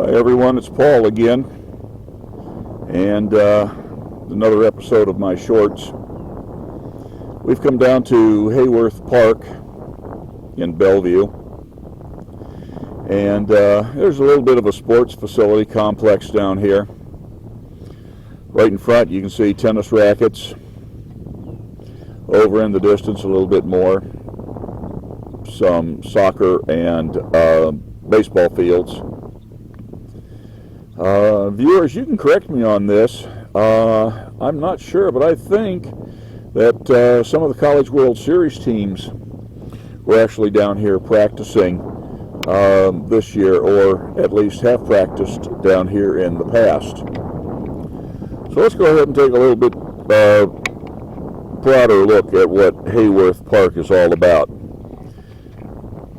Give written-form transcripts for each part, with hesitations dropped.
Hi everyone, it's Paul again, and another episode of my shorts. We've come down to Hayworth Park in Bellevue, and there's a little bit of a sports facility complex down here. Right in front you can see tennis rackets. Over in the distance a little bit more, some soccer and baseball fields. Viewers, you can correct me on this. I'm not sure, but I think that some of the College World Series teams were actually down here practicing this year, or at least have practiced down here in the past. So let's go ahead and take a little bit broader look at what Hayworth Park is all about.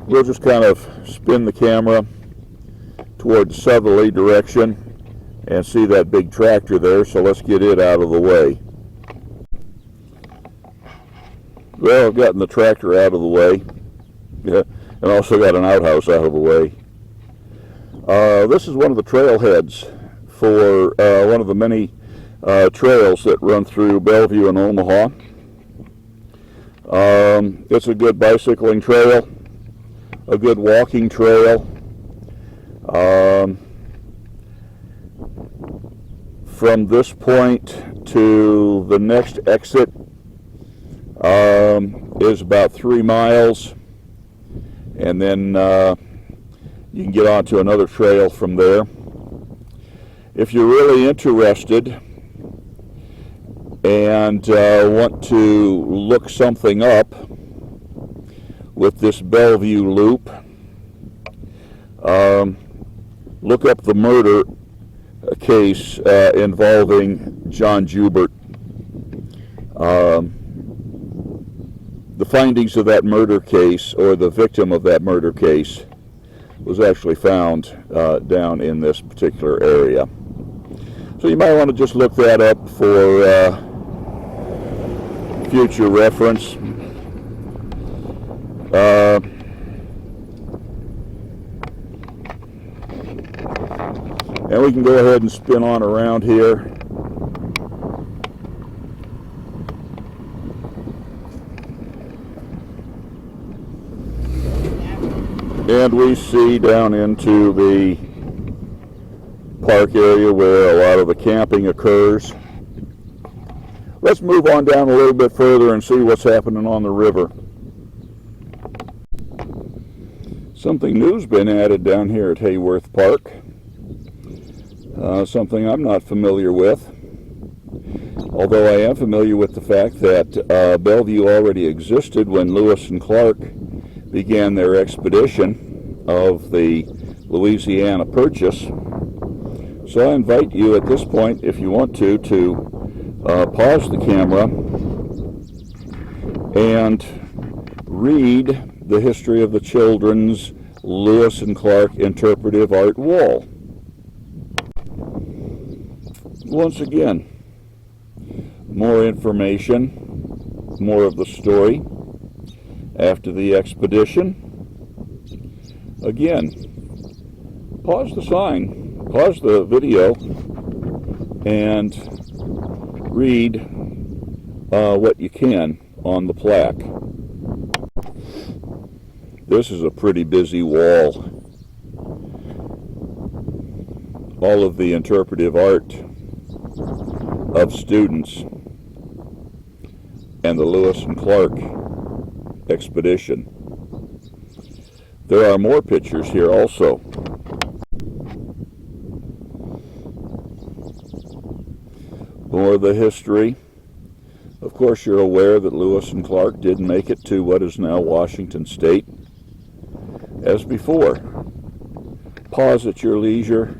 We'll just kind of spin the camera toward the southerly direction and see that big tractor there, so let's get it out of the way. Well, I've gotten the tractor out of the way, yeah, and also got an outhouse out of the way. This is one of the trailheads for one of the many trails that run through Bellevue and Omaha. It's a good bicycling trail, a good walking trail. From this point to the next exit is about 3 miles, and then you can get onto another trail from there. If you're really interested and want to look something up with this Bellevue loop, look up the murder case involving John Jubert. The findings of that murder case, or the victim of that murder case, was actually found down in this particular area. So you might want to just look that up for future reference. And we can go ahead and spin on around here. And we see down into the park area where a lot of the camping occurs. Let's move on down a little bit further and see what's happening on the river. Something new's been added down here at Hayworth Park. Something I'm not familiar with, although I am familiar with the fact that Bellevue already existed when Lewis and Clark began their expedition of the Louisiana Purchase. So I invite you at this point, if you want to pause the camera and read the history of the children's Lewis and Clark interpretive art wall. Once again, more information, more of the story after the expedition. Again, pause the video, and read what you can on the plaque. This is a pretty busy wall. All of the interpretive art of students and the Lewis and Clark expedition. There are more pictures here also. More of the history. Of course, you're aware that Lewis and Clark did make it to what is now Washington State. As before, pause at your leisure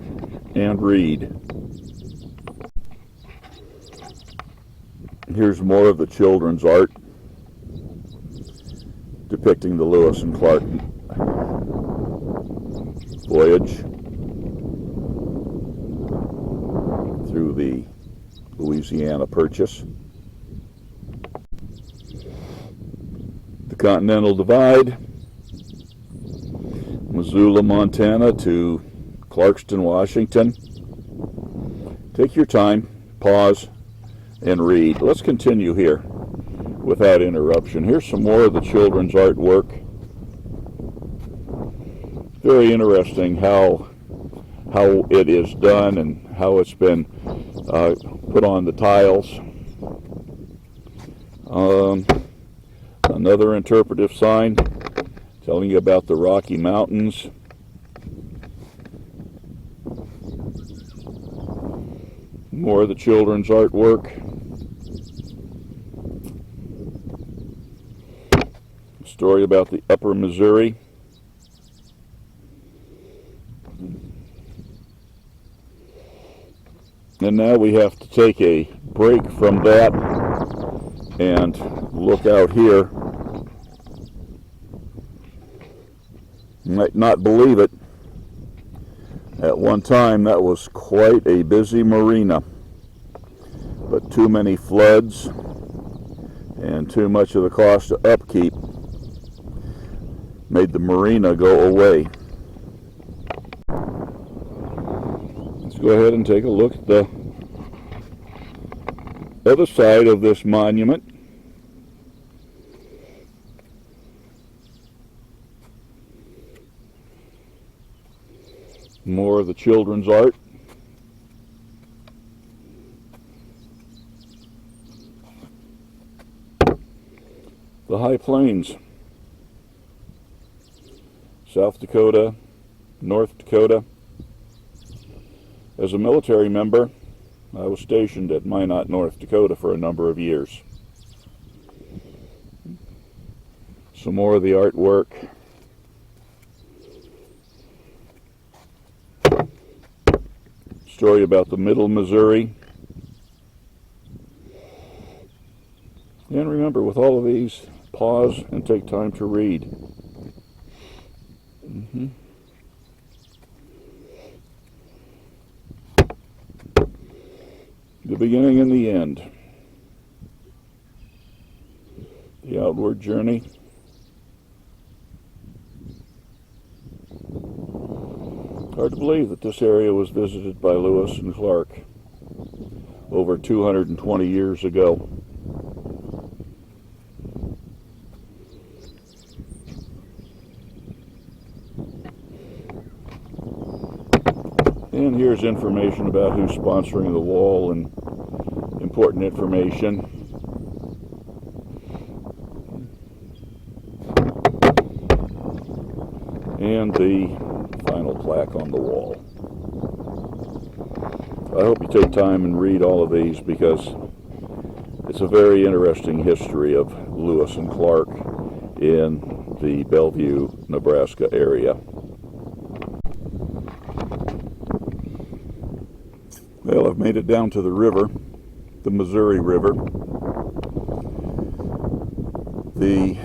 and read. Here's more of the children's art depicting the Lewis and Clark voyage through the Louisiana Purchase. The Continental Divide, Missoula, Montana to Clarkston, Washington. Take your time, pause, and read. Let's continue here without interruption. Here's some more of the children's artwork. Very interesting how it is done and how it's been put on the tiles. Another interpretive sign telling you about the Rocky Mountains. More of the children's artwork. A story about the Upper Missouri. And now we have to take a break from that and look out here. You might not believe it. At one time that was quite a busy marina, but too many floods and too much of the cost of upkeep made the marina go away. Let's go ahead and take a look at the other side of this monument. More of the children's art. The High Plains, South Dakota, North Dakota. As a military member, I was stationed at Minot, North Dakota for a number of years. Some more of the artwork. Story about the Middle Missouri. And remember, with all of these, pause and take time to read. The beginning and the end. The outward journey. Hard to believe that this area was visited by Lewis and Clark over 220 years ago. And here's information about who's sponsoring the wall and important information. And the final plaque on the wall. I hope you take time and read all of these because it's a very interesting history of Lewis and Clark in the Bellevue, Nebraska area. Well, I've made it down to the river, the Missouri River. The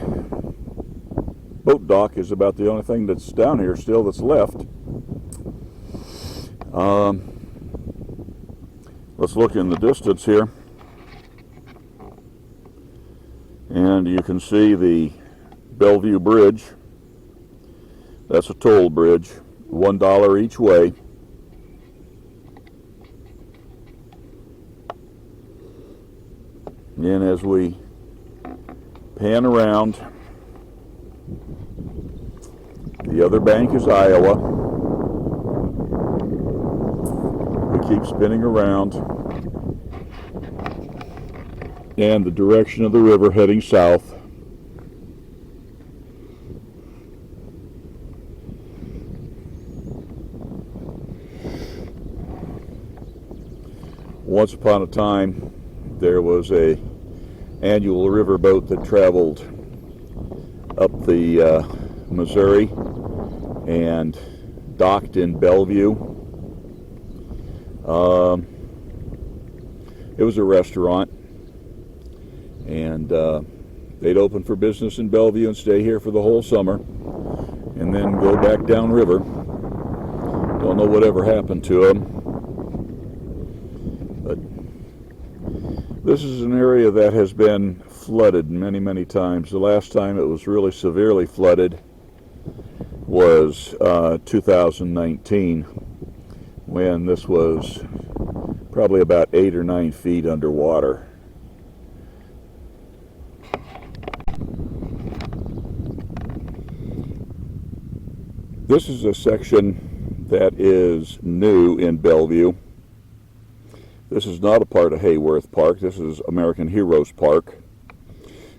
boat dock is about the only thing that's down here still that's left. Let's look in the distance here. And you can see the Bellevue Bridge. That's a toll bridge, $1 each way. And as we pan around, the other bank is Iowa. We keep spinning around. And the direction of the river heading south. Once upon a time, there was a annual riverboat that traveled up the Missouri and docked in Bellevue. It was a restaurant, and they'd open for business in Bellevue and stay here for the whole summer and then go back downriver. Don't know whatever happened to them. This is an area that has been flooded many, many times. The last time it was really severely flooded was 2019. when this was probably about 8 or 9 feet underwater. This is a section that is new in Bellevue. This is not a part of Hayworth Park. This is American Heroes Park,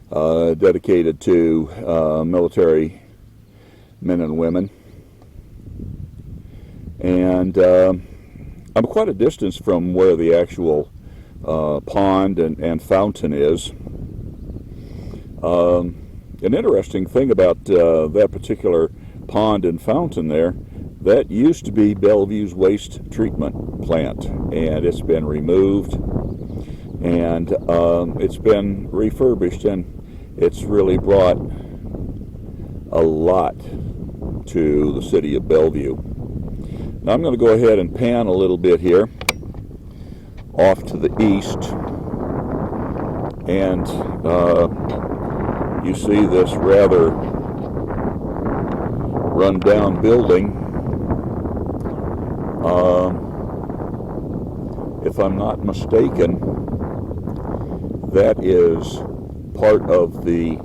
dedicated to military men and women. And I'm quite a distance from where the actual pond and fountain is. An interesting thing about that particular pond and fountain there, that used to be Bellevue's waste treatment plant, and it's been removed, and it's been refurbished, and it's really brought a lot to the city of Bellevue. Now I'm going to go ahead and pan a little bit here off to the east, and you see this rather run-down building. If I'm not mistaken, that is part of the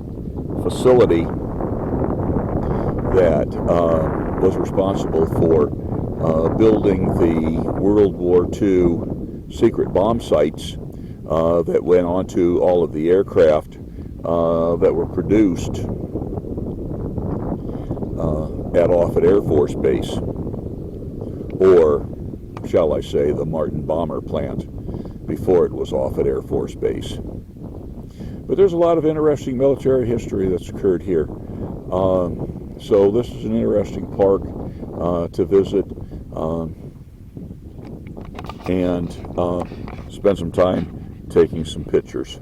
facility that was responsible for building the World War II secret bomb sites that went onto all of the aircraft that were produced at Offutt Air Force Base, or shall I say the Martin Bomber Plant before it was Offutt Air Force Base. But there's a lot of interesting military history that's occurred here. So this is an interesting park to visit and spend some time taking some pictures.